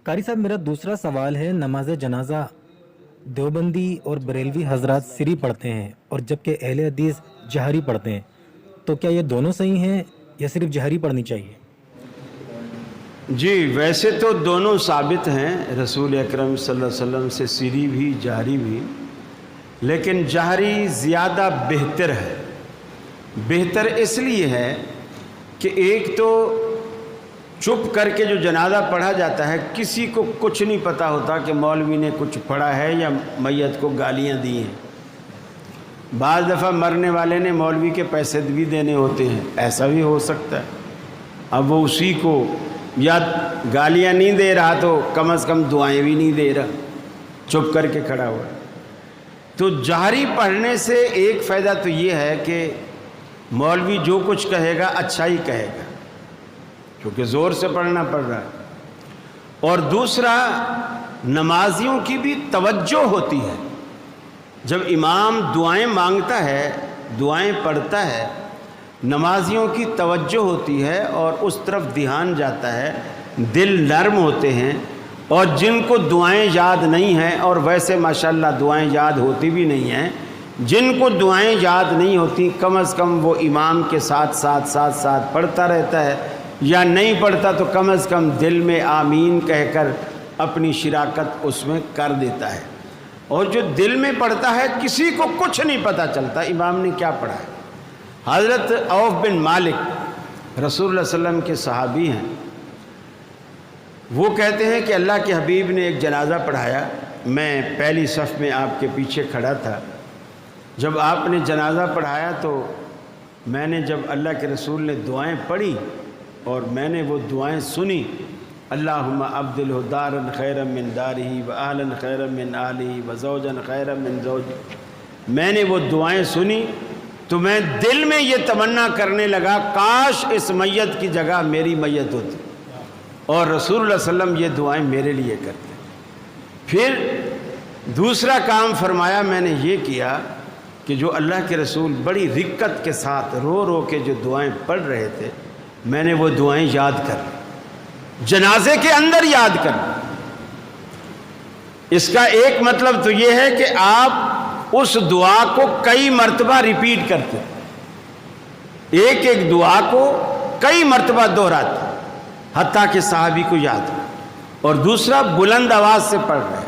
कारी साहब, मेरा दूसरा सवाल है, नमाज जनाजा देवबंदी और बरेलवी हजरात सिरी पढ़ते हैं और जबकि अहले हदीस जहरी पढ़ते हैं, तो क्या ये दोनों सही हैं या सिर्फ जहरी पढ़नी चाहिए? जी, वैसे तो दोनों साबित हैं रसूल अकरम सल्लल्लाहु अलैहि वसल्लम से, सिरी भी जहरी भी, लेकिन जहरी ज़्यादा बेहतर है। बेहतर इसलिए है कि एक तो चुप करके जो जनाजा पढ़ा जाता है, किसी को कुछ नहीं पता होता कि मौलवी ने कुछ पढ़ा है या मैयत को गालियां दी हैं। बाज़ दफ़ा मरने वाले ने मौलवी के पैसे भी देने होते हैं, ऐसा भी हो सकता है। अब वो उसी को या गालियां नहीं दे रहा तो कम से कम दुआएं भी नहीं दे रहा, चुप करके खड़ा हुआ। तो जारी पढ़ने से एक फ़ायदा तो ये है कि मौलवी जो कुछ कहेगा अच्छा ही कहेगा, क्योंकि ज़ोर से पढ़ना पड़ रहा है। और दूसरा, नमाजियों की भी तवज्जो होती है। जब इमाम दुआएं मांगता है, दुआएं पढ़ता है, नमाजियों की तवज्जो होती है और उस तरफ ध्यान जाता है, दिल नरम होते हैं। और जिनको दुआएं याद नहीं हैं, और वैसे माशाल्लाह दुआएं याद होती भी नहीं हैं, जिनको दुआएं याद नहीं होती, कम से कम वो इमाम के साथ साथ पढ़ता रहता है, या नहीं पढ़ता तो कम से कम दिल में आमीन कहकर अपनी शिराकत उसमें कर देता है। और जो दिल में पढ़ता है, किसी को कुछ नहीं पता चलता इमाम ने क्या पढ़ा है। हज़रत औफ बिन मालिक रसूलुल्लाह सल्लल्लाहु अलैहि वसल्लम के सहाबी हैं। वो कहते हैं कि अल्लाह के हबीब ने एक जनाजा पढ़ाया, मैं पहली सफ़ में आपके पीछे खड़ा था। जब आपने जनाजा पढ़ाया तो मैंने, जब अल्लाह के रसूल ने दुआएं पढ़ी और मैंने वो दुआएं सुनी, अल्लाहुम्मा अब्दिलहु दारन खैरम मिन दारिही व अहलन खैरम मिन अहलिही व ज़ौजन खैरम मिन ज़ौजिही, मैंने वो दुआएं सुनी तो मैं दिल में ये तमन्ना करने लगा, काश इस मैयत की जगह मेरी मैयत होती और रसूलुल्लाह सल्लल्लाहु अलैहि वसल्लम ये दुआएं मेरे लिए करते। फिर दूसरा काम फरमाया मैंने ये किया कि जो अल्लाह के रसूल बड़ी रिक्कत के साथ रो रो के जो दुआएं पढ़ रहे थे, मैंने वो दुआएं याद कर, जनाजे के अंदर याद कर। इसका एक मतलब तो ये है कि आप उस दुआ को कई मर्तबा रिपीट करते, एक एक दुआ को कई मर्तबा दोहराते, हत्ता कि साहबी को याद हो। और दूसरा, बुलंद आवाज से पढ़ रहे हैं।